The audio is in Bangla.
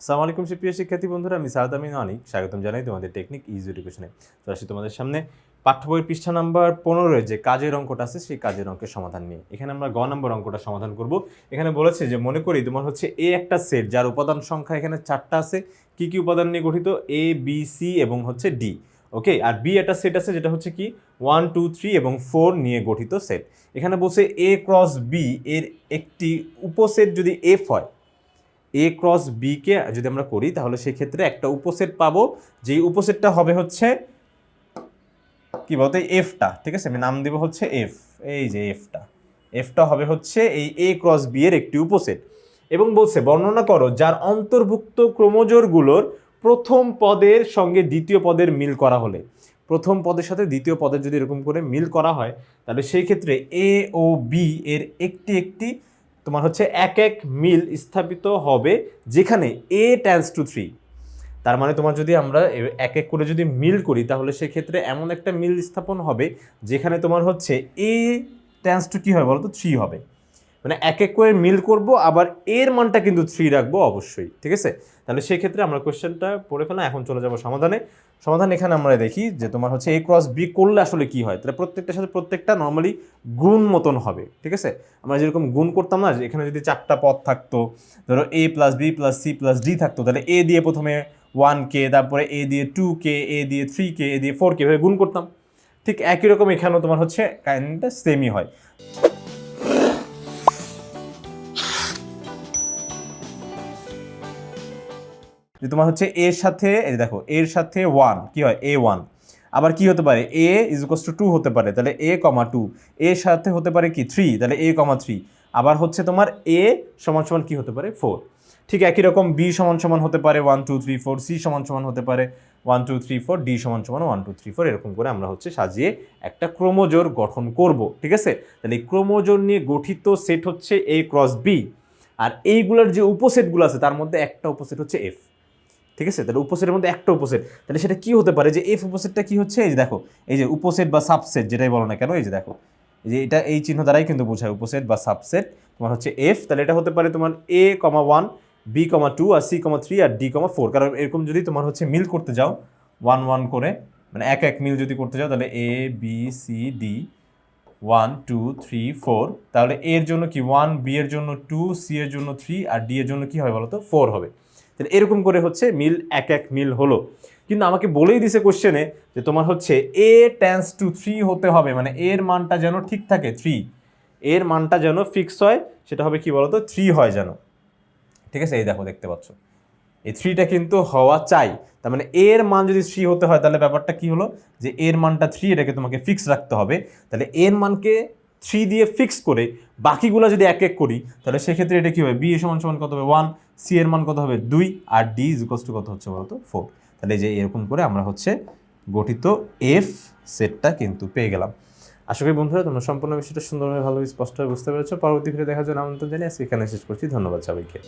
আসসালামু আলাইকুম সুপ্রিয় শিক্ষার্থী বন্ধুরা, আমি সাদ আমিন অনিক স্বাগতম জানাই তোমাদের টেকনিক ইজি এডুকেশনে। তো আসি তোমাদের সামনে পাঠ্য বইয়ের পৃষ্ঠা নাম্বার 15 যে কাজের অঙ্কটা আছে সেই কাজের অঙ্কের সমাধান নিয়ে। এখানে আমরা গ নম্বর অঙ্কটা সমাধান করব। এখানে বলেছে যে মনে করি তোমার হচ্ছে এ একটা সেট যার উপাদান সংখ্যা এখানে 4টা আছে। কি কি উপাদান নিয়ে গঠিত? এ বি সি এবং হচ্ছে ডি। ওকে, আর বি একটা সেট আছে যেটা হচ্ছে কি 1 2 3 এবং 4 নিয়ে গঠিত সেট। এখানে বলছে এ ক্রস বি এর একটি উপসেট যদি এফ হয়, এ ক্রস বি কে যদি আমরা করি তাহলে সেক্ষেত্রে একটা উপসেট পাবো, যেই উপসেটটা হবে হচ্ছে কি বলতে এফটা। ঠিক আছে, আমি নাম দেব হচ্ছে এফ। এই যে এফটা হবে হচ্ছে এই এ ক্রস বি এর একটি উপসেট। এবং বলছে বর্ণনা করো যার অন্তর্ভুক্ত ক্রোমোজোরগুলোর প্রথম পদের সঙ্গে দ্বিতীয় পদের মিল করা হলে। প্রথম পদের সাথে দ্বিতীয় পদের যদি এরকম করে মিল করা হয় তাহলে সেই ক্ষেত্রে এ ও বি এর একটি একটি তোমার হচ্ছে এক এক মিল স্থাপিত হবে, যেখানে এ টেন্ডস টু 3। তার মানে তোমার যদি আমরা এক এক করে যদি মিল করি তাহলে সেক্ষেত্রে এমন একটা মিল স্থাপন হবে যেখানে তোমার হচ্ছে এ টেন্ডস টু কী হবে বলো তো 3 হবে। মানে এক এক করে মিল করব, আবার এর মানটা কিন্তু 3 রাখবো অবশ্যই। ঠিক আছে, তাহলে সেই ক্ষেত্রে আমরা কোয়েশ্চেনটা পড়ে ফেলা। এখন চলে যাবো সমাধানে। সমাধান এখানে আমরা দেখি যে তোমার হচ্ছে এ ক্রস বি করলে আসলে কি হয়। তাহলে প্রত্যেকটার সাথে প্রত্যেকটা নর্মালি গুণ মতন হবে। ঠিক আছে, আমরা যেরকম গুণ করতাম না, এখানে যদি 4টা পদ থাকতো, ধরো A plus B plus C plus D থাকতো, তাহলে এ দিয়ে প্রথমে 1K, তারপরে এ দিয়ে 2K, এ দিয়ে 3K, এ দিয়ে 4K এভাবে গুণ করতাম। ঠিক একই রকম এখানেও তোমার হচ্ছে কাইন্ডটা সেমই হয়। যে তোমার হচ্ছে এর সাথে এই দেখো এর সাথে 1 কি হয় A1, আবার কি হতে পারে a ইজ ইকুয়ালস টু 2 হতে পারে, তাহলে a,2 এর সাথে হতে পারে কি 3, তাহলে a,3 আবার হচ্ছে তোমার a সমান সমান কি হতে পারে 4। ঠিক একই রকম b সমান সমান হতে পারে 1 2 3 4, c সমান সমান হতে পারে 1 2 3 4, d সমান সমান 1 2 3 4। এরকম করে আমরা হচ্ছে সাজিয়ে একটা ক্রোমোজোর গঠন করব। ঠিক আছে, তাহলে এই ক্রোমোজোর নিয়ে গঠিত সেট হচ্ছে a ক্রস b, আর এইগুলোর যে উপসেটগুলো আছে তার মধ্যে একটা উপসেট হচ্ছে f। ঠিক আছে, তাহলে উপসেটের মধ্যে একটা উপসেট, তাহলে সেটা কি হতে পারে যে এফ উপসেটটা কি হচ্ছে, এই যে দেখো এই যে উপসেট বা সাবসেট যেটাই বলো না কেন, এই যে দেখো এই যে এটা এই চিহ্ন দ্বারাই কিন্তু বোঝায় উপসেট বা সাবসেট তোমার হচ্ছে এফ। তাহলে এটা হতে পারে তোমার a,1, b,2 আর c,3 আর d,4। কারণ এরকম যদি তোমার হচ্ছে মিল করতে যাও 1 1 করে, মানে এক এক মিল যদি করতে যাও তাহলে a b c d 1 2 3 4, তাহলে এর জন্য কি 1, বি এর জন্য 2, সি এর জন্য 3 আর ডি এর জন্য কি হবে বলো তো 4 হবে। তাহলে এরকম করে হচ্ছে মিল এক এক মিল হলো। কিন্তু আমাকে বলেই দিছে কোশ্চেনে যে তোমার হচ্ছে এ টেন্ডস টু 3 হতে হবে, মানে এর মানটা যেন ঠিক থাকে 3, এর মানটা যেন ফিক্স হয়, সেটা হবে কি বলতো 3 হয় যেন। ঠিক আছে, এই দেখো দেখতে পাচ্ছ এই 3টা কিন্তু হওয়া চাই। তার মানে এর মান যদি 3 হতে হয় তাহলে ব্যাপারটা কি হলো যে এর মানটা 3, এটাকে তোমাকে ফিক্স রাখতে হবে। তাহলে এর মানকে 3 দিয়ে ফিক্স করে বাকিগুলো যদি এক এক করি তাহলে সেক্ষেত্রে এটা কি হবে, বি এর সমান সমান কত হবে 1, সি এর মান কত হবে 2 আর ডি ইজ ইকুয়ালস টু কত হচ্ছে বলতো 4। তাহলে যে এরকম করে আমরা হচ্ছে গঠিত এফ সেটটা কিন্তু পেয়ে গেলাম। আশা করি বন্ধুরা তোমরা সম্পূর্ণ বিষয়টা সুন্দরভাবে ভালোভাবে স্পষ্টভাবে বুঝতে পেরেছো। পরবর্তী ভিডিও দেখার জন্য আমন্ত্রণ জানিয়ে আজকে এখানে শেষ করছি। ধন্যবাদ সবাইকে।